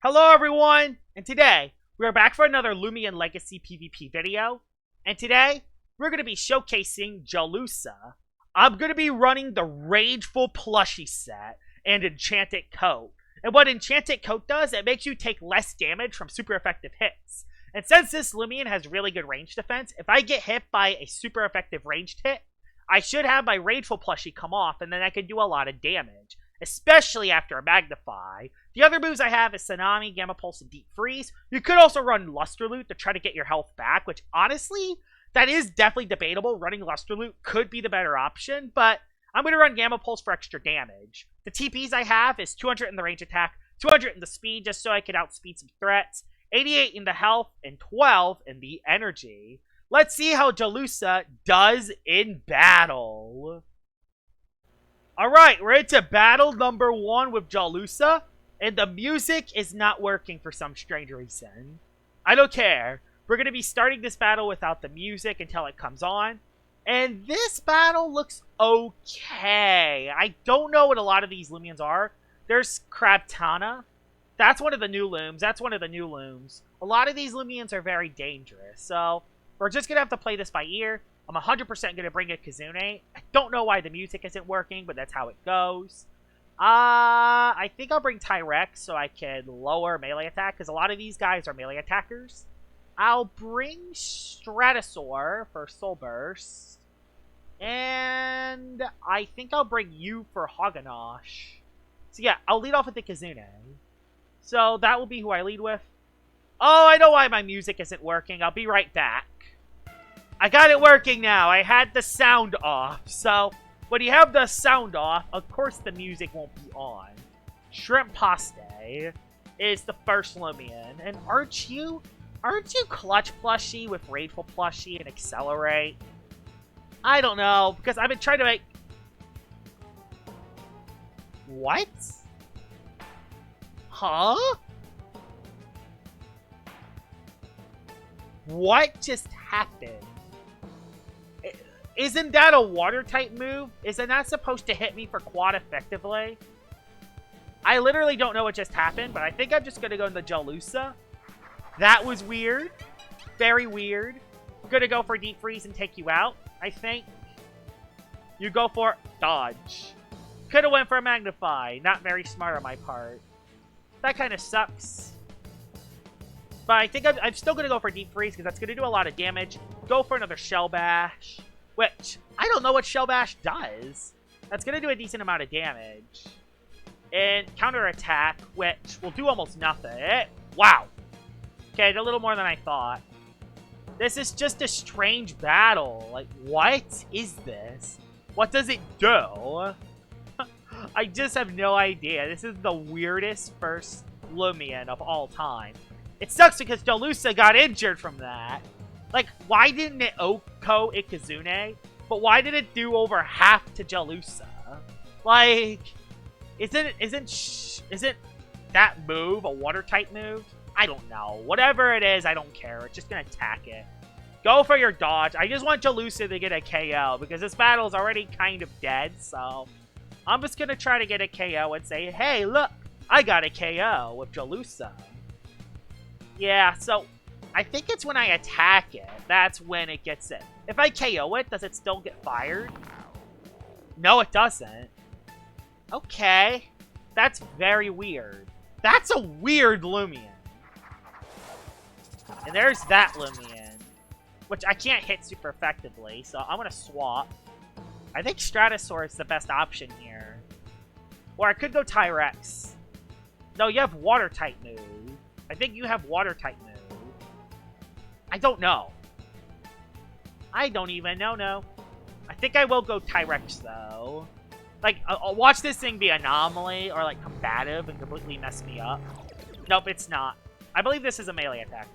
Hello everyone, and today we are back for another Loomian Legacy PvP video, and today we're going to be showcasing Jellusa. I'm going to be running the Rageful Plushie set and Enchanted Coat, and what Enchanted Coat does, it makes you take less damage from super effective hits. And since this Loomian has really good range defense, if I get hit by a super effective ranged hit, I should have my Rageful Plushie come off, and then I can do a lot of damage, especially after a Magnify. The other moves I have is Tsunami, Gamma Pulse, and Deep Freeze. You could also run Luster Loot to try to get your health back, which honestly, that is definitely debatable. Running Luster Loot could be the better option, but I'm going to run Gamma Pulse for extra damage. The TPs I have is 200 in the range attack, 200 in the speed, just so I could outspeed some threats, 88 in the health, and 12 in the energy. Let's see how Jellusa does in battle. Alright, we're into battle number 1 with Jellusa, and the music is not working for some strange reason. I don't care. We're going to be starting this battle without the music until it comes on, and this battle looks okay. I don't know what a lot of these Loomians are. There's Crabtana. That's one of the new looms. A lot of these Loomians are very dangerous, so we're just going to have to play this by ear. I'm 100% going to bring a Kazune. I don't know why the music isn't working, but that's how it goes. I think I'll bring Tyrex so I can lower melee attack, because a lot of these guys are melee attackers. I'll bring Stratosaur for Soul Burst. And I think I'll bring you for Haganash. So yeah, I'll lead off with the Kazune. So that will be who I lead with. Oh, I know why my music isn't working. I'll be right back. I got it working now. I had the sound off. So, when you have the sound off, of course the music won't be on. Shrimp Paste is the first Loomian. And aren't you Clutch Plushie with Rageful Plushie and Accelerate? I don't know, because I've been trying to make... What? Huh? What just happened? Isn't that a water-type move? Isn't that supposed to hit me for quad effectively? I literally don't know what just happened, but I think I'm just going to go into Jellusa. That was weird. Very weird. I'm going to go for Deep Freeze and take you out, I think. You go for Dodge. Could have went for a Magnify. Not very smart on my part. That kind of sucks. But I think I'm still going to go for Deep Freeze because that's going to do a lot of damage. Go for another Shell Bash. Which, I don't know what Shell Bash does. That's going to do a decent amount of damage. And Counter Attack, which will do almost nothing. Wow. Okay, a little more than I thought. This is just a strange battle. Like, what is this? What does it do? I just have no idea. This is the weirdest first Loomian of all time. It sucks because Jellusa got injured from that. Like, why didn't it Oko Ikazune? But why did it do over half to Jellusa? Like, isn't that move a water-type move? I don't know. Whatever it is, I don't care. It's just gonna attack it. Go for your dodge. I just want Jellusa to get a KO because this battle is already kind of dead, so I'm just gonna try to get a KO and say, hey, look, I got a KO with Jellusa. Yeah, so I think it's when I attack it. That's when it gets it. If I KO it, does it still get fired? No, it doesn't. Okay. That's very weird. That's a weird Loomian. And there's that Loomian, which I can't hit super effectively, so I'm going to swap. I think Stratosaur is the best option here. Or I could go Tyrex. No, you have Water-type move. I think you have Water-type move. I don't know. I don't even know, no. I think I will go Tyrex, though. Like, I'll watch this thing be Anomaly or, like, Combative and completely mess me up. Nope, it's not. I believe this is a melee attacker.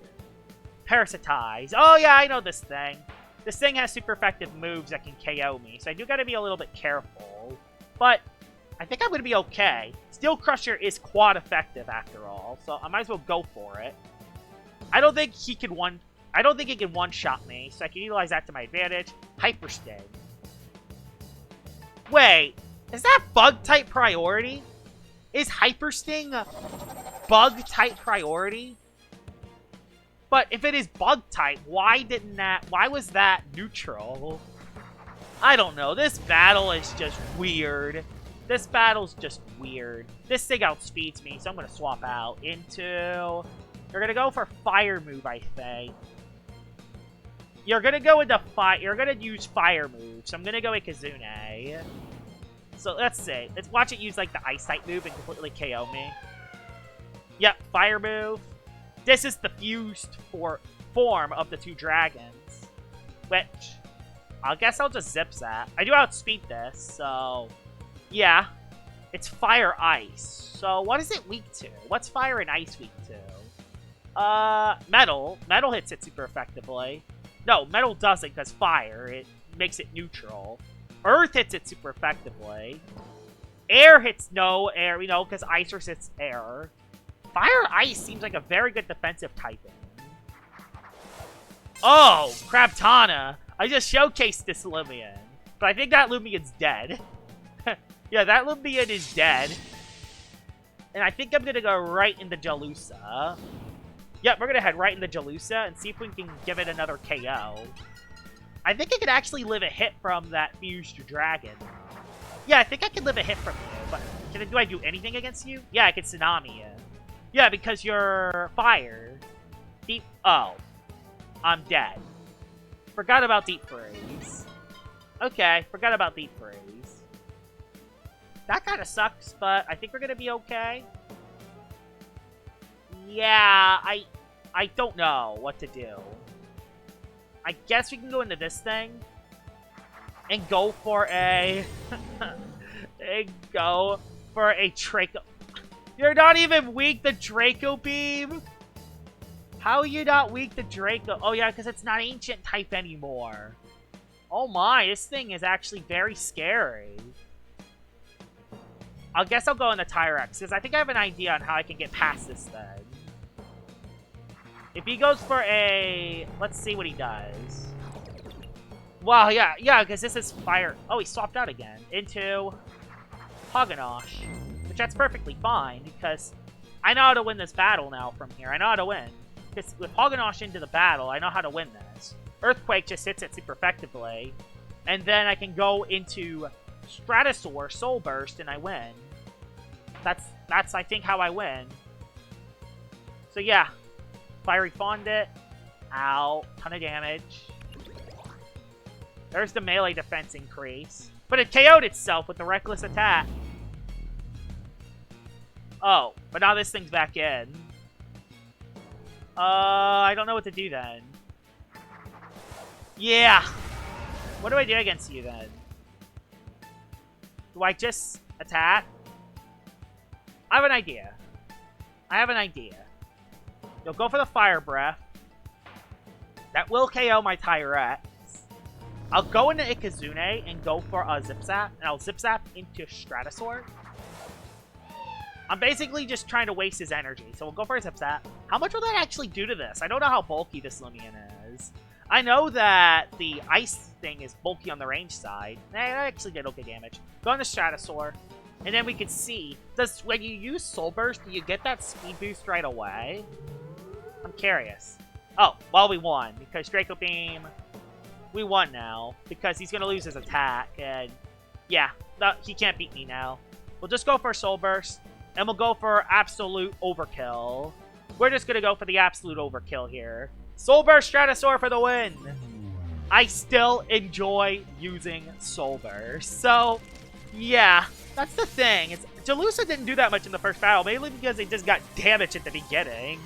Parasitize. Oh, yeah, I know this thing. This thing has super effective moves that can KO me, so I do gotta be a little bit careful. But I think I'm gonna be okay. Steel Crusher is quad effective, after all, so I might as well go for it. I don't think he can one-shot me, so I can utilize that to my advantage. Hyper Sting. Wait, is that Bug-type priority? Is Hyper Sting bug type priority? But if it is bug type, why was that neutral? I don't know. This battle is just weird. This battle's just weird. This thing outspeeds me, so I'm gonna swap out into... You're gonna go for fire move, I think. You're gonna go into fire. You're gonna use fire move, so I'm gonna go with Kazune. So let's see. Let's watch it use like the ice type move and completely KO me. Yep, fire move. This is the fused form of the two dragons, which I guess I'll just zip that. I do outspeed this, so yeah. It's fire ice. So what is it weak to? What's fire and ice weak to? Metal. Metal hits it super effectively. No, metal doesn't because fire. It makes it neutral. Earth hits it super effectively. Air hits no air, you know, because ice resists air. Fire Ice seems like a very good defensive typing. Oh, Crabtana. I just showcased this Loomian. But I think that Loomian's dead. Yeah, that Loomian is dead. And I think I'm going to go right into Jellusa. Yep, we're going to head right into Jellusa and see if we can give it another KO. I think I could actually live a hit from that fused dragon. Yeah, I think I can live a hit from you. But do I do anything against you? Yeah, I can Tsunami you. Yeah, because you're fire. Deep... Oh. I'm dead. Forgot about Deep Freeze. Okay, forgot about Deep Freeze. That kind of sucks, but I think we're going to be okay. Yeah, I don't know what to do. I guess we can go into this thing. And go for a... and go for a Draco... You're not even weak the Draco Beam? How are you not weak the Draco? Oh yeah, because it's not ancient type anymore. Oh my, this thing is actually very scary. I guess I'll go in the Tyrex, because I think I have an idea on how I can get past this thing. If he goes for a... Let's see what he does. Wow, yeah, because this is fire... Oh, he swapped out again into Haganosh. Which that's perfectly fine, because I know how to win this battle now from here. I know how to win. Because with Haganosh into the battle, I know how to win this. Earthquake just hits it super effectively. And then I can go into Stratosaur, Soul Burst, and I win. That's I think, how I win. So yeah. Fiery Fondit. Ow. Ton of damage. There's the melee defense increase. But it KO'd itself with the Reckless Attack. Oh, but now this thing's back in. I don't know what to do then. Yeah. What do I do against you then? Do I just attack? I have an idea. You'll go for the Fire Breath. That will KO my Tyrex. I'll go into Ikazune and go for a Zip Zap, and I'll Zip Zap into Stratosaur. I'm basically just trying to waste his energy, so we'll go for a Zip Zap. How much will that actually do to this? I don't know how bulky this Loomian is. I know that the ice thing is bulky on the range side. I actually did okay damage. Go on the Stratosaur, and then we can see, when you use Soul Burst, do you get that speed boost right away? I'm curious. Oh, well, we won, because Draco Beam... We won now, because he's going to lose his attack, and yeah, he can't beat me now. We'll just go for Soul Burst, and we'll go for Absolute Overkill. We're just going to go for the Absolute Overkill here. Soul Burst Stratosaur for the win! I still enjoy using Soul Burst, so yeah, that's the thing. Jellusa didn't do that much in the first battle, mainly because it just got damage at the beginning.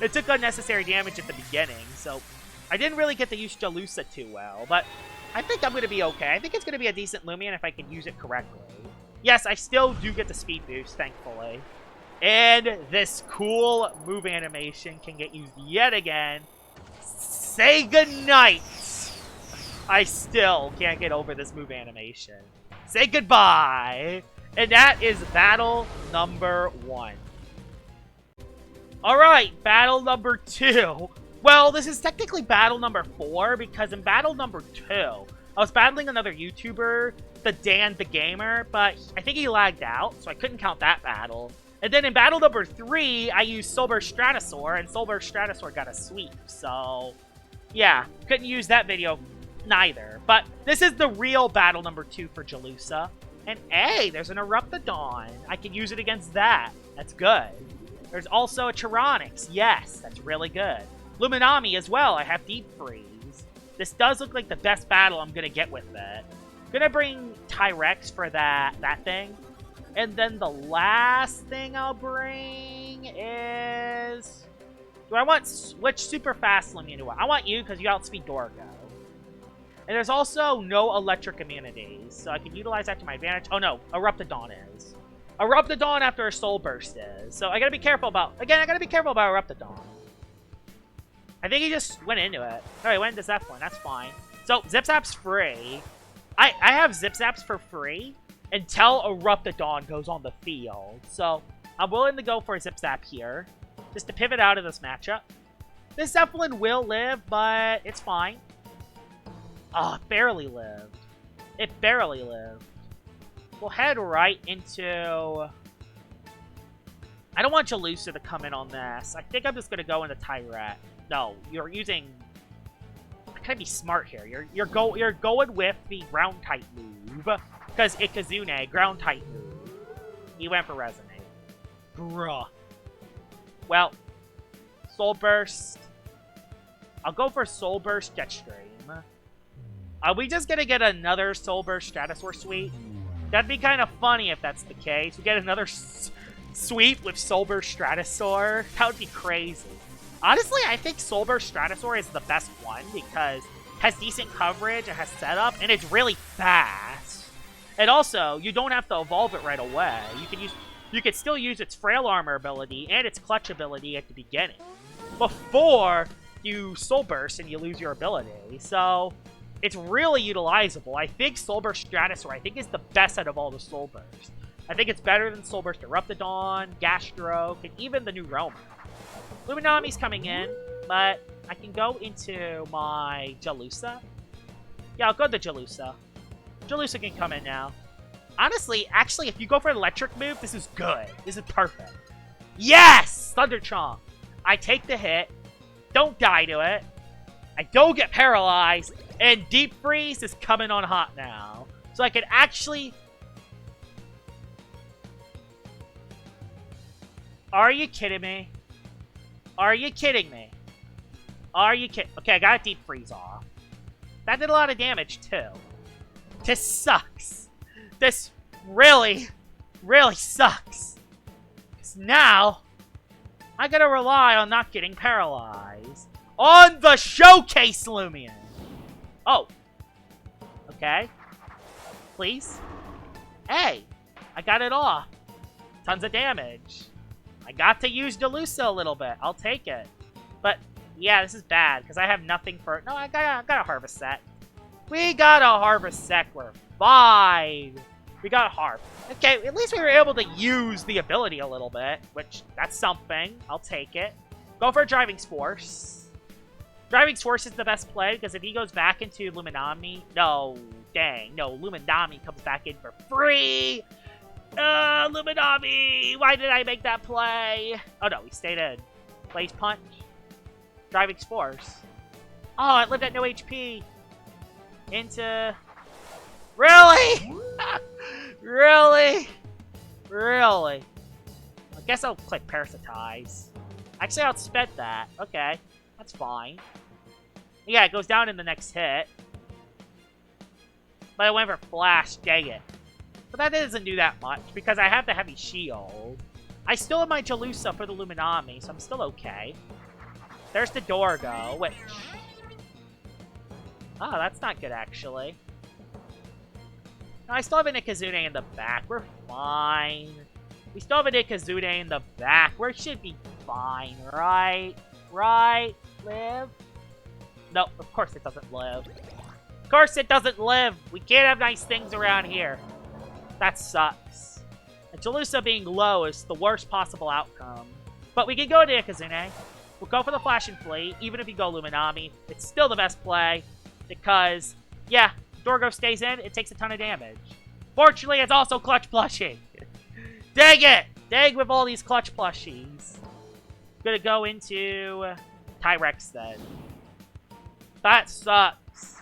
It took unnecessary damage at the beginning, so... I didn't really get to use Jellusa too well, but I think I'm going to be okay. I think it's going to be a decent Loomian if I can use it correctly. Yes, I still do get the speed boost, thankfully. And this cool move animation can get used yet again. Say goodnight! I still can't get over this move animation. Say goodbye! And that is battle number 1. Alright, battle number 2. Well, this is technically battle number 4, because in battle number 2, I was battling another YouTuber, the Dan the Gamer, but I think he lagged out, so I couldn't count that battle. And then in battle number 3, I used Soulburst Stratosaur, and Soulburst Stratosaur got a sweep. So, yeah, couldn't use that video neither. But this is the real battle number 2 for Jellusa. And hey, there's an Eruptodon. I can use it against that. That's good. There's also a Tyrannox. Yes, that's really good. Luminami as well. I have Deep Freeze. This does look like the best battle I'm going to get with it. Gonna bring Tyrex for that thing. And then the last thing I'll bring is... Do I want... Which super fast Loomian do I want? I want you because you outspeed Dorgo. And there's also no electric immunities, so I can utilize that to my advantage. Oh no, Eruptodon is. Eruptodon after a Soul Burst is. So I gotta be careful about... Again, I gotta be careful about Eruptodon. I think he just went into it. Oh, he went into Zeppelin. That's fine. So, Zip Zap's free. I have Zip Zaps for free until Eruptodon goes on the field. So, I'm willing to go for a Zip Zap here, just to pivot out of this matchup. This Zeppelin will live, but it's fine. Oh, it barely lived. It barely lived. We'll head right into... I don't want Jellusa to come in on this. I think I'm just going to go into Tyrant. No, you're using... I gotta be smart here. You're going with the ground type move. Because Ikazune, ground type move. He went for Resonate. Bruh. Well, Soul Burst. I'll go for Soul Burst Jetstream. Are we just gonna get another Soul Burst Stratosaur sweep? That'd be kind of funny if that's the case. We get another sweep with Soul Burst Stratosaur. That would be crazy. Honestly, I think Soul Burst Stratosaur is the best one because it has decent coverage, it has setup, and it's really fast. And also, you don't have to evolve it right away. You can still use its Frail Armor ability and its Clutch ability at the beginning before you Soul Burst and you lose your ability. So, it's really utilizable. I think Soul Burst Stratosaur, I think, is the best out of all the Soul Bursts. I think it's better than Soul Burst Eruptodon, Gastroke, and even the new Realmer. Luminami's coming in, but I can go into my Jellusa. Yeah, I'll go to Jellusa. Jellusa can come in now. Honestly, actually, if you go for an electric move, this is good. This is perfect. Yes! Thunder Chomp. I take the hit. Don't die to it. I don't get paralyzed. And Deep Freeze is coming on hot now. So I can actually... Are you kidding me? Are you kidding me? Are you kidding? Okay, I got a Deep Freeze off. That did a lot of damage, too. This sucks. This really, really sucks. Because now, I gotta rely on not getting paralyzed. On the Showcase Loomian! Oh. Okay. Please. Hey! I got it off. Tons of damage. I got to use Jellusa a little bit. I'll take it. But, yeah, this is bad, because I have nothing for... No, I got a Harvest Set. We got a Harvest Set. We're fine. We got a Harp. Okay, at least we were able to use the ability a little bit, which, that's something. I'll take it. Go for Driving Force. Driving Force is the best play, because if he goes back into Luminami... No, dang. No, Luminami comes back in for free! Luminami! Why did I make that play? Oh no, he stayed in. Blaze Punch. Driving Force. Oh, it lived at no HP. Into... Really? Really? Really? I guess I'll click Parasitize. Actually, I'll spend that. Okay. That's fine. Yeah, it goes down in the next hit. But I went for Flash. Dang it. But that doesn't do that much, because I have the Heavy Shield. I still have my Jellusa for the Luminami, so I'm still okay. There's the Dorgo, which... Oh, that's not good, actually. No, I still have an Ikazune in the back. We're fine. We still have an Ikazune in the back. We should be fine, right? Right? Live? No, of course it doesn't live. Of course it doesn't live! We can't have nice things around here. That sucks. And Jellusa being low is the worst possible outcome. But we can go to Ikazune. We'll go for the Flash and Flee. Even if you go Luminami, it's still the best play. Because, yeah, Dorgo stays in, it takes a ton of damage. Fortunately, it's also clutch plushing. Dang it! Dang with all these clutch plushies. Gonna go into T-Rex then. That sucks.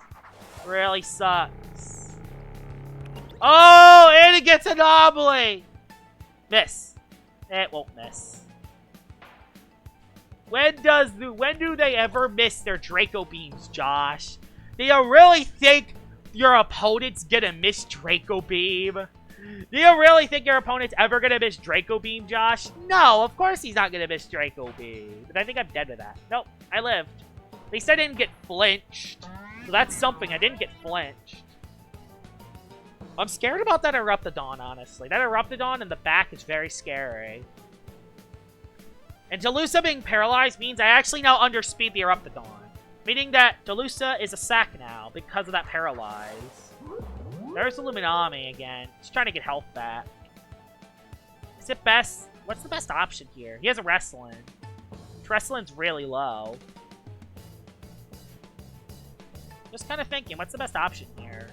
Really sucks. Oh, and it gets Anomaly! Miss. It won't miss. When do they ever miss their Draco Beams, Josh? Do you really think your opponent's gonna miss Draco Beam? Do you really think your opponent's ever gonna miss Draco Beam, Josh? No, of course he's not gonna miss Draco Beam. But I think I'm dead with that. Nope, I lived. At least I didn't get flinched. So that's something, I didn't get flinched. I'm scared about that Eruptodon, honestly. That Eruptodon in the back is very scary. And Jellusa being paralyzed means I actually now underspeed the Eruptodon. Meaning that Jellusa is a sack now because of that paralyze. There's the Luminami again. Just trying to get health back. Is it best? What's the best option here? He has a Wrestling. Wrestling's really low. Just kind of thinking, what's the best option here?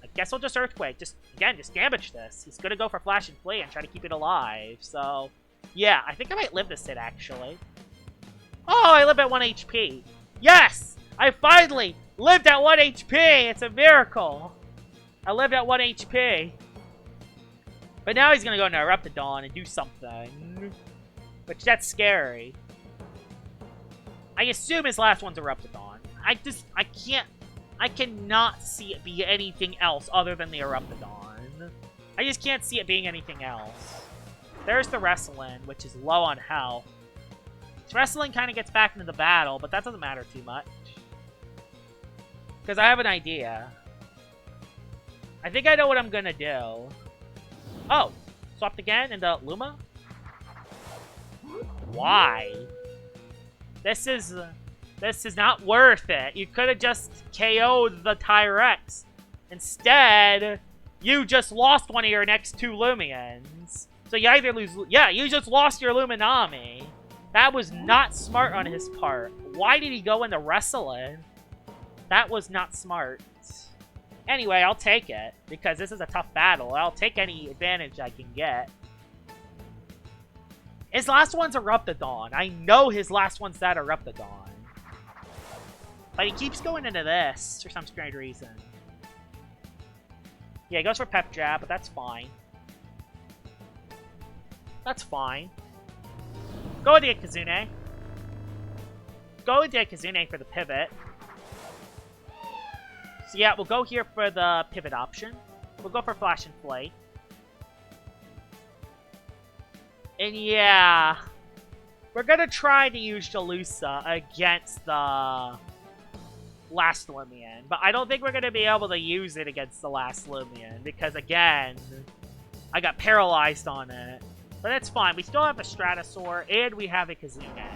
I guess I'll just Earthquake. Just damage this. He's gonna go for Flash and Flea and try to keep it alive. So, yeah, I think I might live this hit, actually. Oh, I live at 1 HP. Yes! I finally lived at 1 HP! It's a miracle! I lived at 1 HP. But now he's gonna go into Eruptodon and do something. Which, that's scary. I assume his last one's Eruptodon. I cannot see it be anything else other than the Eruptodon. I just can't see it being anything else. There's the Wrestling, which is low on health. Wrestling kind of gets back into the battle, but that doesn't matter too much. Because I have an idea. I think I know what I'm gonna do. Oh, swapped again into Luma? Why? This is not worth it. You could have just KO'd the T-Rex. Instead, you just lost one of your next 2 Loomians. So you either lose... Yeah, you just lost your Luminami. That was not smart on his part. Why did he go into Wrestling? That was not smart. Anyway, I'll take it. Because this is a tough battle. I'll take any advantage I can get. His last one's Eruptodon. I know his last one's that Eruptodon. But he keeps going into this for some strange reason. Yeah, he goes for Pep Jab, but that's fine. That's fine. Go with the Kazune. Go with the Kazune for the pivot. So yeah, we'll go here for the pivot option. We'll go for Flash and Flay. And yeah, we're gonna try to use Jellusa against the last Loomian, but I don't think we're gonna be able to use it against the last Loomian because again, I got paralyzed on it. But that's fine. We still have a Stratosaur and we have a Kazune.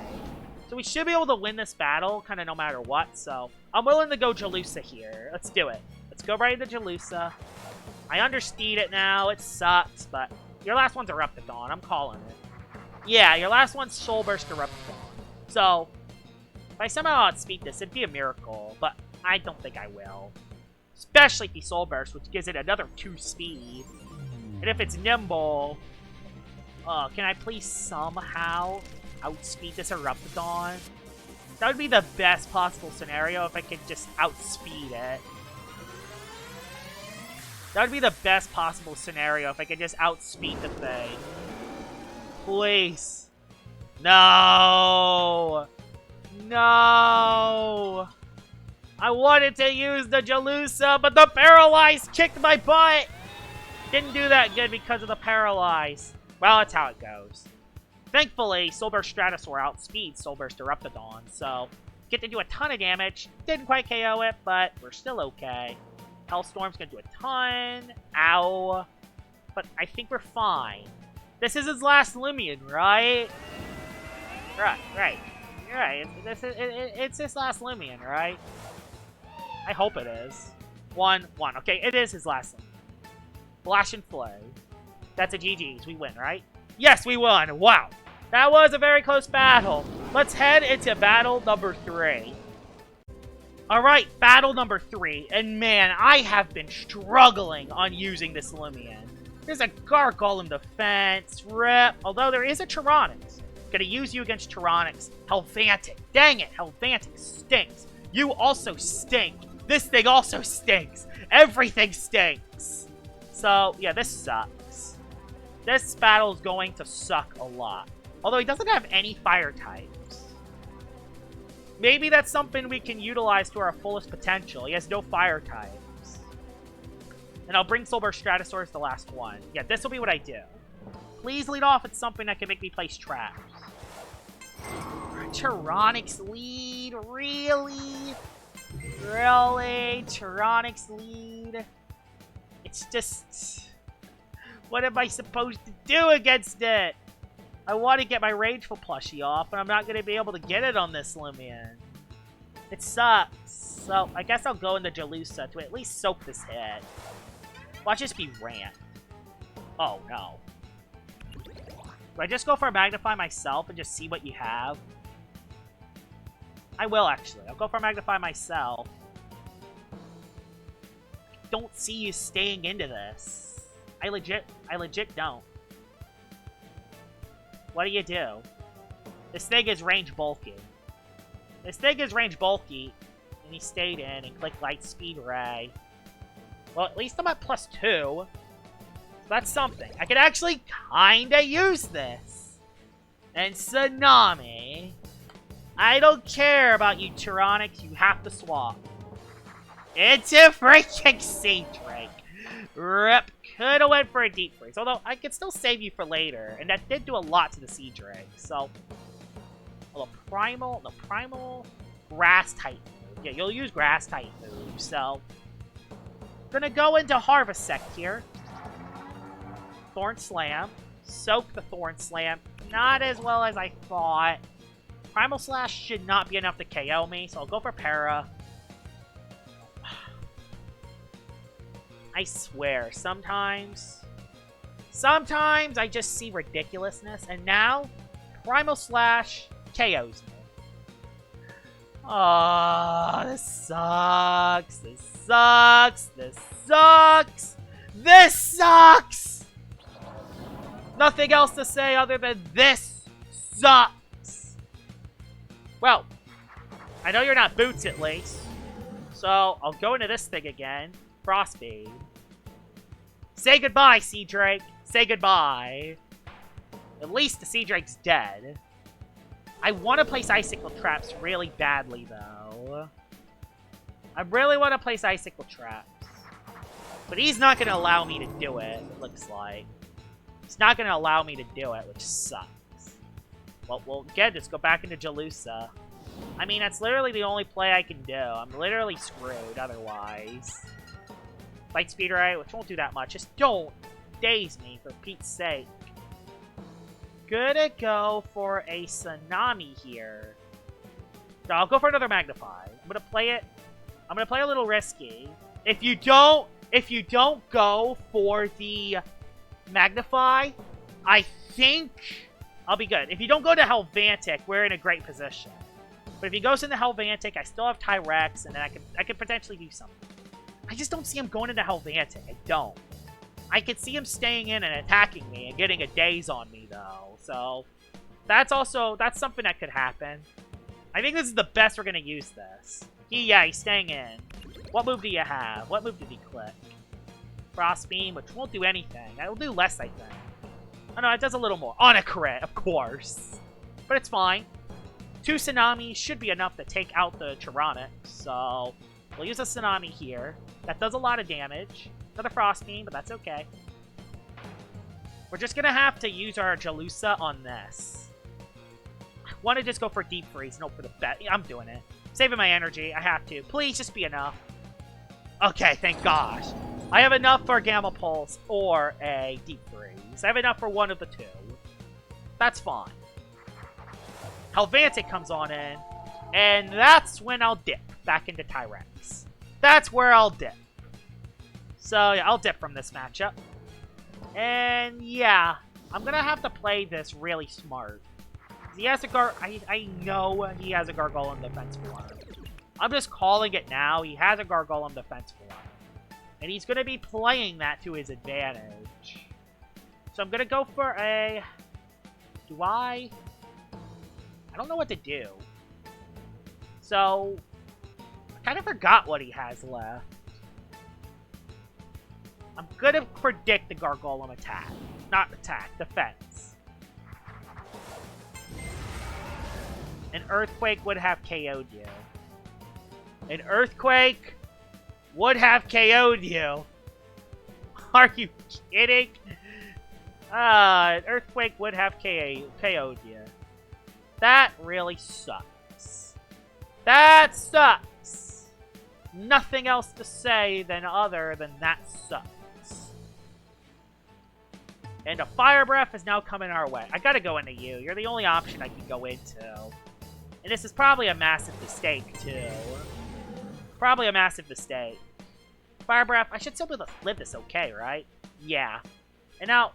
So we should be able to win this battle kind of no matter what. So I'm willing to go Jellusa here. Let's do it. Let's go right into Jellusa. I understeed it now. It sucks, but your last one's Eruptodon. I'm calling it. Yeah, your last one's Soul Burst Eruptodon. So if I somehow outspeed this, it'd be a miracle, but I don't think I will. Especially if he Soul Burst, which gives it another 2 speed. And if it's nimble... can I please somehow outspeed this Eruptodon? That would be the best possible scenario if I could just outspeed it. That would be the best possible scenario if I could just outspeed the thing. Please. No! No! I wanted to use the Jellusa, but the Paralyze kicked my butt! Didn't do that good because of the Paralyze. Well, that's how it goes. Thankfully, Soul Burst Stratosaur outspeeds Soul Burst Eruptodon, so get to do a ton of damage. Didn't quite KO it, but we're still okay. Hellstorm's gonna do a ton. Ow. But I think we're fine. This is his last Loomian, right? Right. You're right. It's his last Loomian, right? I hope it is. 1-1. Okay, it is his last Loomian. Flash and Flay. That's a GG's. We win, right? Yes, we won. Wow. That was a very close battle. Let's head into battle number 3. Alright, battle number 3. And man, I have been struggling on using this Loomian. There's a Gargoyle defense. Rip. Although there is a Tyranids. Gonna use you against Tyranids. Helvantic. Dang it. Helvantic stinks. You also stink. This thing also stinks. Everything stinks. So, yeah, this sucks. This battle is going to suck a lot. Although he doesn't have any fire types. Maybe that's something we can utilize to our fullest potential. He has no fire types. And I'll bring Soulburst Stratosaurus the last one. Yeah, this will be what I do. Please lead off with something that can make me place traps. Tyranics lead? Really? Really? Tyranics lead? It's just... What am I supposed to do against it? I want to get my Rageful plushie off, and I'm not going to be able to get it on this Loomian. It sucks. So, I guess I'll go into Jellusa to at least soak this hit. Watch this be Rant. Oh, no. Do I just go for a Magnify myself and just see what you have? I will, actually. I'll go for a Magnify myself. I don't see you staying into this. I legit don't. What do you do? This thing is range bulky. This thing is range bulky, and he stayed in and clicked Light Speed Ray. Well, at least I'm at +2. So that's something. I could actually kinda use this. And Tsunami. I don't care about you Tyranics, you have to swap. It's a freaking Sea Drake. Rip. Could've went for a Deep Freeze, although I could still save you for later, and that did do a lot to the Sea Drake, so... Well, the Primal Grass type move. Yeah, you'll use Grass type moves, so... Gonna go into Harvest Sect here. Thorn Slam. Soak the Thorn Slam. Not as well as I thought. Primal Slash should not be enough to KO me, so I'll go for Para. I swear, sometimes I just see ridiculousness, and now, Primal Slash KOs me. Oh, this sucks. This sucks. This sucks. This sucks! Nothing else to say other than this sucks. Well, I know you're not Boots at least, so I'll go into this thing again. Frostbite. Say goodbye, Sea Drake. Say goodbye. At least the Sea Drake's dead. I want to place Icicle Traps really badly, though. I really want to place Icicle Traps. But he's not going to allow me to do it, it looks like. He's not going to allow me to do it, which sucks. Well, again, just go back into Jellusa. I mean, that's literally the only play I can do. I'm literally screwed otherwise. Light Speed Ray, which won't do that much. Just don't daze me, for Pete's sake. Gonna go for a Tsunami here. So I'll go for another Magnify. I'm gonna play a little risky. If you don't go for the Magnify, I think I'll be good. If you don't go to Helvantic, we're in a great position. But if he goes into Helvantic, I still have Tyrex, and then I can potentially do something. I just don't see him going into Helvantic. I don't. I could see him staying in and attacking me and getting a daze on me, though. So, that's something that could happen. I think this is the best we're going to use this. Yeah, he's staying in. What move do you have? What move did he click? Frost Beam, which won't do anything. It'll do less, I think. Oh, no, it does a little more. On a crit, of course. But it's fine. 2 Tsunamis should be enough to take out the Tyranic. So, we'll use a Tsunami here. That does a lot of damage. Another Frost Beam, but that's okay. We're just going to have to use our Jellusa on this. I want to just go for Deep Freeze. No, for the bet. I'm doing it. Saving my energy. I have to. Please, just be enough. Okay, thank gosh. I have enough for a Gamma Pulse or a Deep Freeze. I have enough for one of the two. That's fine. Helvantic comes on in, and that's when I'll dip back into Tyrex. That's where I'll dip. So, yeah, I'll dip from this matchup. And, yeah, I'm going to have to play this really smart. He has a I know he has a Gargoyle in defense form. I'm just calling it now. He has a Gargoyle in defense form. And he's going to be playing that to his advantage. So I'm gonna go for a... Do I don't know what to do. So, I kind of forgot what he has left. I'm gonna predict the Gargolem attack. Not attack, defense. An Earthquake would have KO'd you. An Earthquake would have KO'd you. Are you kidding? An Earthquake would have KO'd you. That really sucks. That sucks. Nothing else to say other than that sucks. And a Fire Breath is now coming our way. I gotta go into you. You're the only option I can go into. And this is probably a massive mistake, too. Probably a massive mistake. Fire Breath, I should still be able to live this okay, right? Yeah. And now...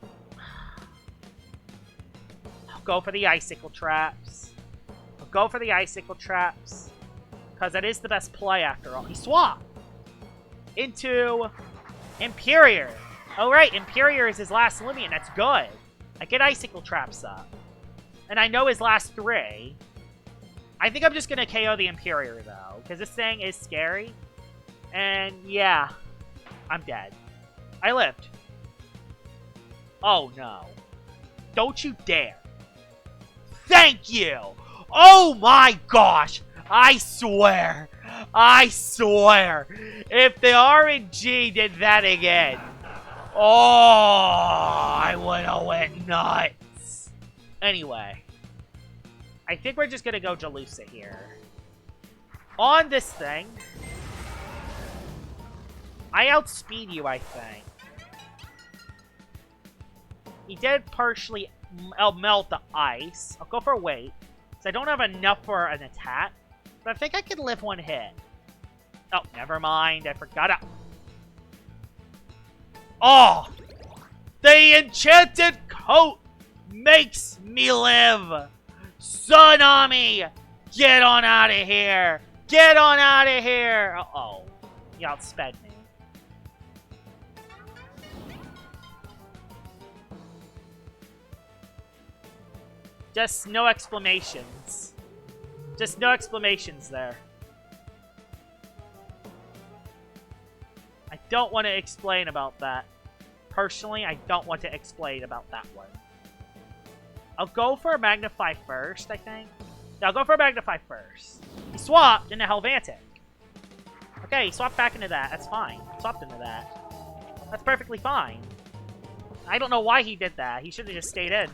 I'll go for the Icicle Traps. I'll go for the Icicle Traps. Because that is the best play, after all. He swapped into Imperior. Oh, right. Imperior is his last Loomian. That's good. I get Icicle Traps up. And I know his last 3. I think I'm just going to KO the Imperior, though. Because this thing is scary. And, yeah. I'm dead. I lived. Oh, no. Don't you dare. Thank you! Oh, my gosh! I swear. I swear. If the RNG did that again... Oh, I would have went nuts. Anyway. I think we're just going to go Jellusa here. On this thing. I outspeed you, I think. He did partially melt the ice. I'll go for a weight. So I don't have enough for an attack. But I think I could live 1 hit. Oh, never mind. I forgot it. Oh! The Enchanted Coat makes me live! Tsunami! Get on out of here! Get on out of here! Uh-oh. You outsped me. Just no exclamations. Just no exclamations there. I don't want to explain about that. Personally, I don't want to explain about that one. I'll go for a Magnify first, I think. Yeah, I'll go for a Magnify first. He swapped into Helvantic. Okay, he swapped back into that. That's fine. Swapped into that. That's perfectly fine. I don't know why he did that. He should have just stayed in.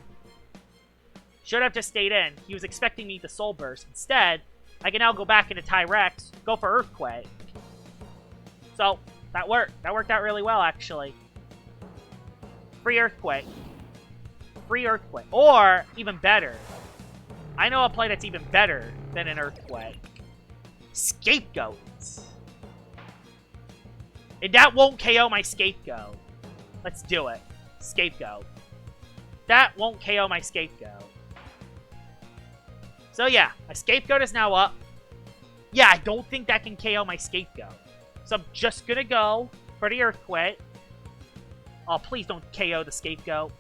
Should have just stayed in. He was expecting me to Soul Burst. Instead, I can now go back into Tyrex, go for Earthquake. So, that worked. That worked out really well, actually. Free Earthquake. Free Earthquake. Or, even better. I know a play that's even better than an Earthquake. Scapegoat. And that won't KO my Scapegoat. Let's do it. Scapegoat. That won't KO my Scapegoat. So yeah, my Scapegoat is now up. Yeah, I don't think that can KO my Scapegoat. So I'm just gonna go for the Earthquake. Oh, please don't KO the Scapegoat.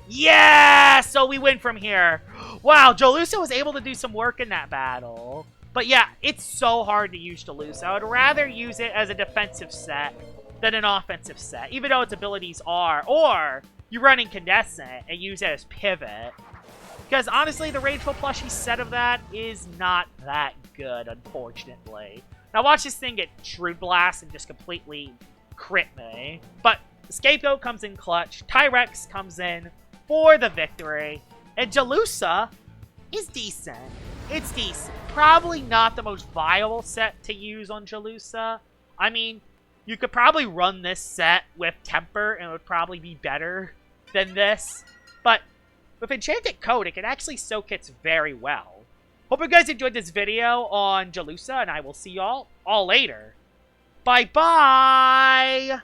Yeah! So we win from here. Wow, Jellusa was able to do some work in that battle. But yeah, it's so hard to use Jellusa. I would rather use it as a defensive set than an offensive set, even though its abilities are. Or you run Incandescent and use it as pivot. Because honestly, the Rageful Plushie set of that is not that good, unfortunately. Now watch this thing get Shrewd Blast and just completely crit me. But the Scapegoat comes in clutch. Tyrex comes in for the victory. And Jellusa is decent. It's decent. Probably not the most viable set to use on Jellusa. I mean, you could probably run this set with Temper and it would probably be better than this. But with Enchanted Coat, it can actually soak hits very well. Hope you guys enjoyed this video on Jellusa, and I will see y'all all later. Bye-bye!